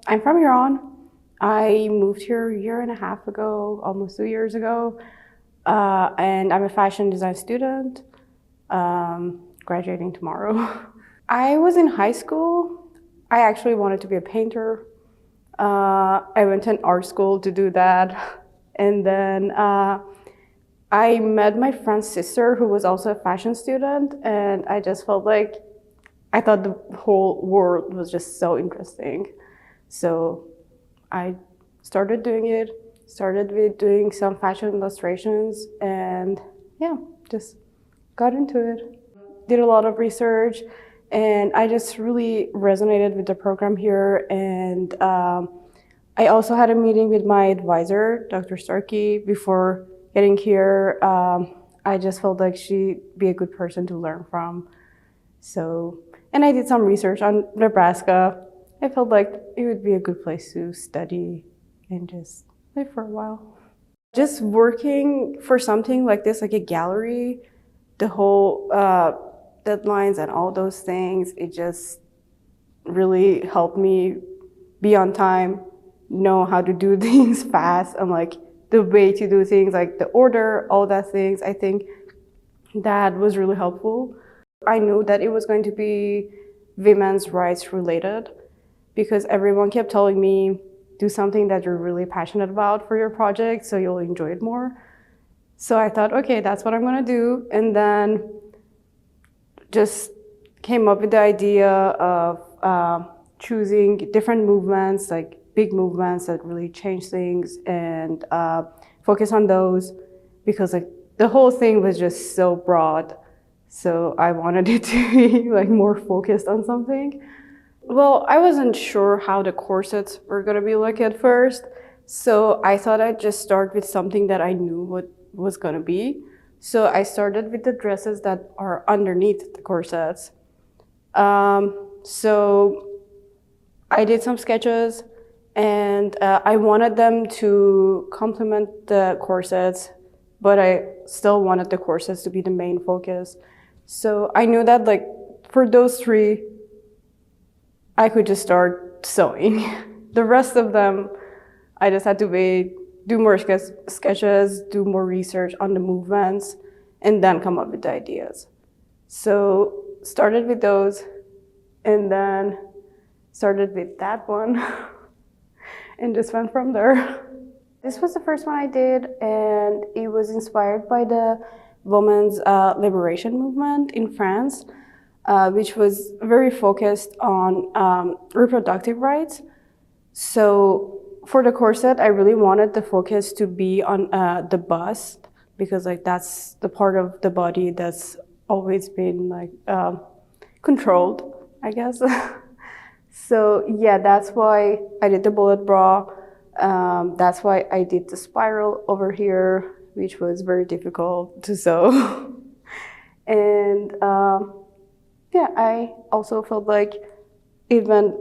I'm from Iran. I moved here a year and a half ago, almost 2 years ago, and I'm a fashion design student, graduating tomorrow. I was in high school. I actually wanted to be a painter. I went to an art school to do that, and then I met my friend's sister, who was also a fashion student, and I just felt like I thought the whole world was just so interesting. So I started doing it, started with doing some fashion illustrations, and yeah, just got into it. Did a lot of research, and I just really resonated with the program here. And I also had a meeting with my advisor, Dr. Starkey, before getting here. I just felt like she'd be a good person to learn from. So, and I did some research on Nebraska. I felt like it would be a good place to study and just live for a while. Just working for something like this, like a gallery, the whole deadlines and all those things, it just really helped me be on time, know how to do things fast, and like the way to do things, like the order, all that things. I think that was really helpful. I knew that it was going to be women's rights related, because everyone kept telling me, do something that you're really passionate about for your project so you'll enjoy it more. So I thought, okay, that's what I'm gonna do. And then just came up with the idea of choosing different movements, like big movements that really change things, and focus on those, because like the whole thing was just so broad. So I wanted it to be like more focused on something. Well, I wasn't sure how the corsets were gonna be like at first, so I thought I'd just start with something that I knew what was gonna be. So I started with the dresses that are underneath the corsets. So I did some sketches, and I wanted them to complement the corsets, but I still wanted the corsets to be the main focus. So I knew that like for those three, I could just start sewing. The rest of them, I just had to wait, do more sketches, do more research on the movements, and then come up with the ideas. So started with those, and then started with that one, and just went from there. This was the first one I did, and it was inspired by the women's liberation movement in France, which was very focused on reproductive rights. So for the corset, I really wanted the focus to be on the bust, because like that's the part of the body that's always been like controlled, I guess. So yeah, that's why I did the bullet bra. That's why I did the spiral over here, which was very difficult to sew. And yeah, I also felt like it went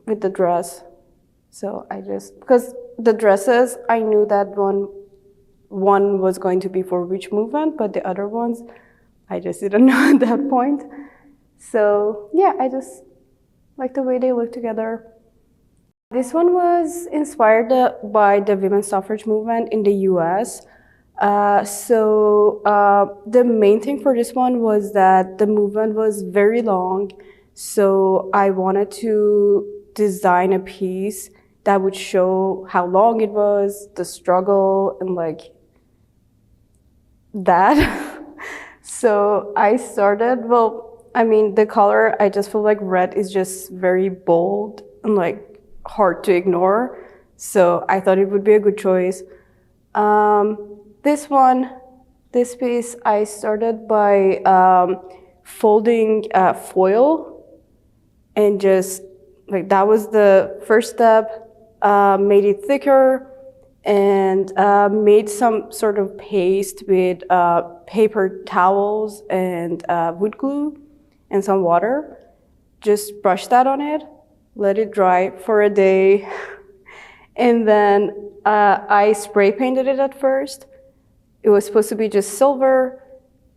with the dress. So I just, because the dresses, I knew that one was going to be for which movement, but the other ones, I just didn't know at that point. So yeah, I just like the way they look together. This one was inspired by the women's suffrage movement in the US. The main thing for this one was that the movement was very long. So I wanted to design a piece that would show how long it was, the struggle, and like that. So I started, well, I mean, the color, I just feel like red is just very bold and like hard to ignore. So I thought it would be a good choice. This piece, I started by folding foil, and just like that was the first step. Made it thicker, and made some sort of paste with paper towels and wood glue and some water. Just brushed that on it, let it dry for a day, and then I spray painted it at first. It was supposed to be just silver,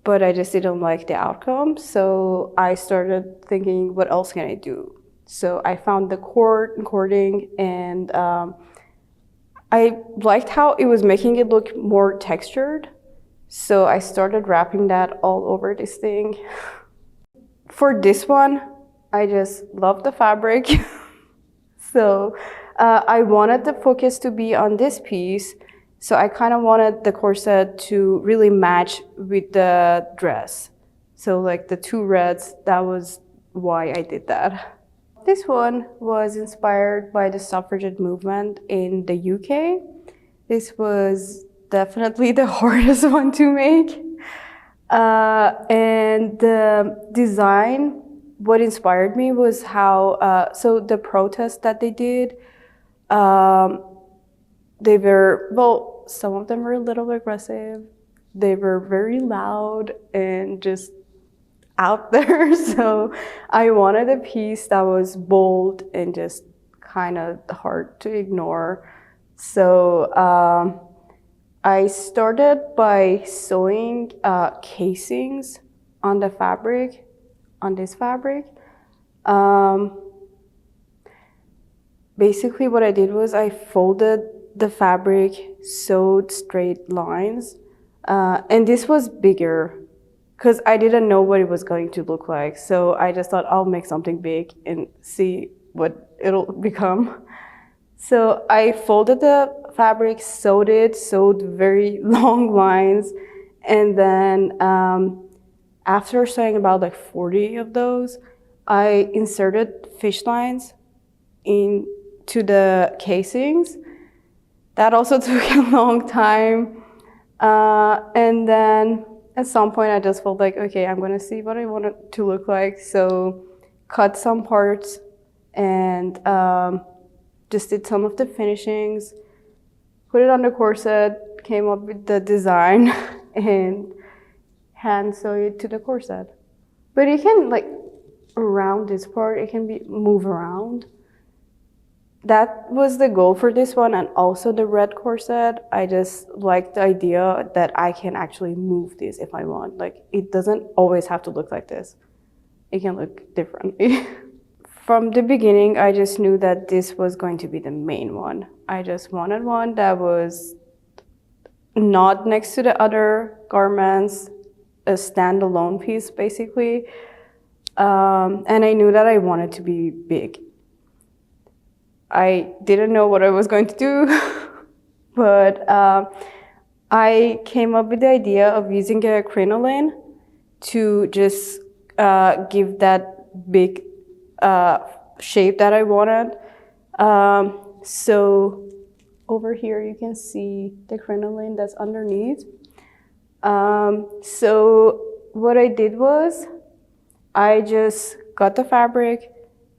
but I just didn't like the outcome, so I started thinking, what else can I do? So I found the cording, and I liked how it was making it look more textured. So I started wrapping that all over this thing. For this one, I just love the fabric. So I wanted the focus to be on this piece. So I kind of wanted the corset to really match with the dress. So like the two reds, that was why I did that. This one was inspired by the suffragette movement in the UK. This was definitely the hardest one to make. And the design, what inspired me was how, so the protests that they did, they were, well, some of them were a little aggressive. They were very loud and just out there. So I wanted a piece that was bold and just kind of hard to ignore. So I started by sewing casings on the fabric, on this fabric. Basically what I did was I folded the fabric, sewed straight lines, and this was bigger because I didn't know what it was going to look like. So I just thought I'll make something big and see what it'll become. So I folded the fabric, sewed very long lines, and then after sewing about like 40 of those, I inserted fish lines into the casings. That also took a long time. And then at some point I just felt like, okay, I'm gonna see what I want it to look like. So cut some parts and just did some of the finishings, put it on the corset, came up with the design and hand sew it to the corset. But it can, like, around this part, it can be move around. That was the goal for this one, and also the red corset. I just like the idea that I can actually move this if I want. Like, it doesn't always have to look like this. It can look differently. From the beginning, I just knew that this was going to be the main one. I just wanted one that was not next to the other garments, a standalone piece, basically. And I knew that I wanted to be big. I didn't know what I was going to do, but I came up with the idea of using a crinoline to just give that big shape that I wanted. So over here you can see the crinoline that's underneath. So what I did was I just got the fabric,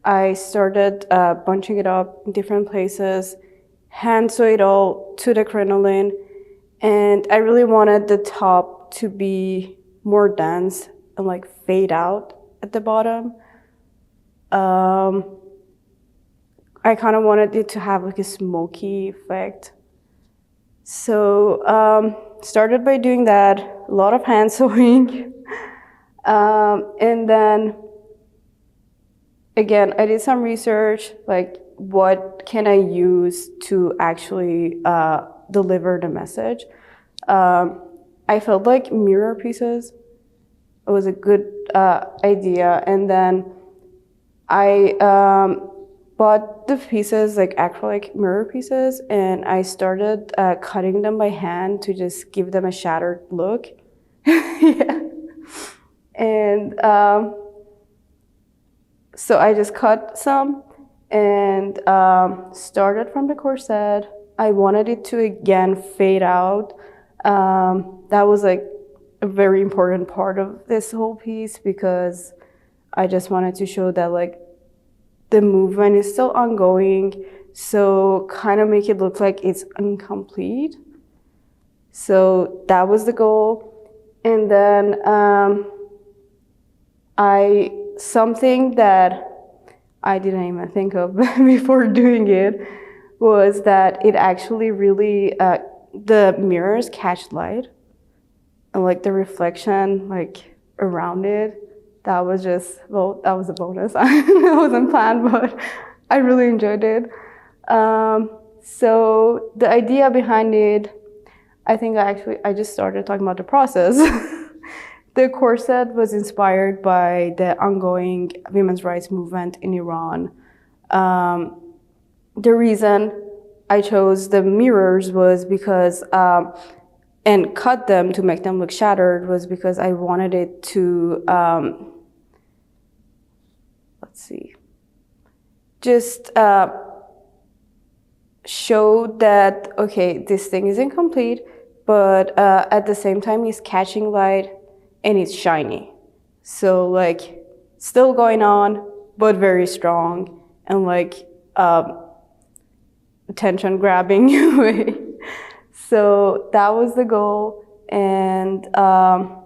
I started bunching it up in different places, hand sew it all to the crinoline, and I really wanted the top to be more dense and like fade out at the bottom. I kind of wanted it to have like a smoky effect. So started by doing that, a lot of hand sewing. And then again, I did some research, like what can I use to actually deliver the message. I felt like mirror pieces was a good idea. And then I bought the pieces, like acrylic mirror pieces, and I started cutting them by hand to just give them a shattered look. Yeah. And so I just cut some and started from the corset. I wanted it to again fade out. That was like a very important part of this whole piece because I just wanted to show that like the movement is still ongoing, so kind of make it look like it's incomplete. So that was the goal. And then something that I didn't even think of before doing it was that it actually really, the mirrors catch light and like the reflection like around it that was just, well, that was a bonus. It wasn't planned, but I really enjoyed it. So the idea behind it, I think I just started talking about the process. The corset was inspired by the ongoing women's rights movement in Iran. The reason I chose the mirrors was because, and cut them to make them look shattered, was because I wanted it to, just show that, okay, this thing is incomplete, but at the same time, it's catching light and it's shiny. So like, still going on, but very strong and like attention grabbing way. So that was the goal. And I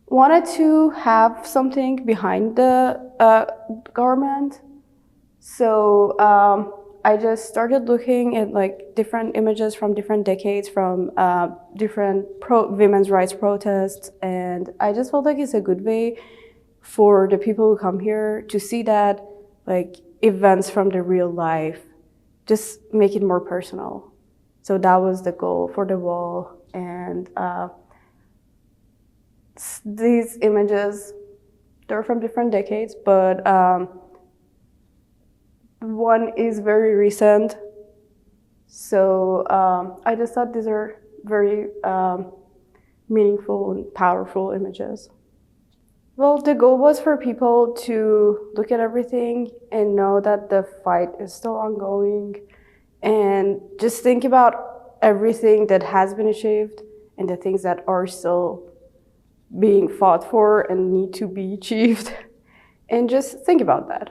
wanted to have something behind the garment. So I just started looking at like different images from different decades, from different women's rights protests, and I just felt like it's a good way for the people who come here to see that, like, events from the real life, just make it more personal. So that was the goal for the wall. And these images, they're from different decades, but one is very recent. So I just thought these are very meaningful and powerful images. Well, the goal was for people to look at everything and know that the fight is still ongoing, and just think about everything that has been achieved and the things that are still being fought for and need to be achieved, and just think about that.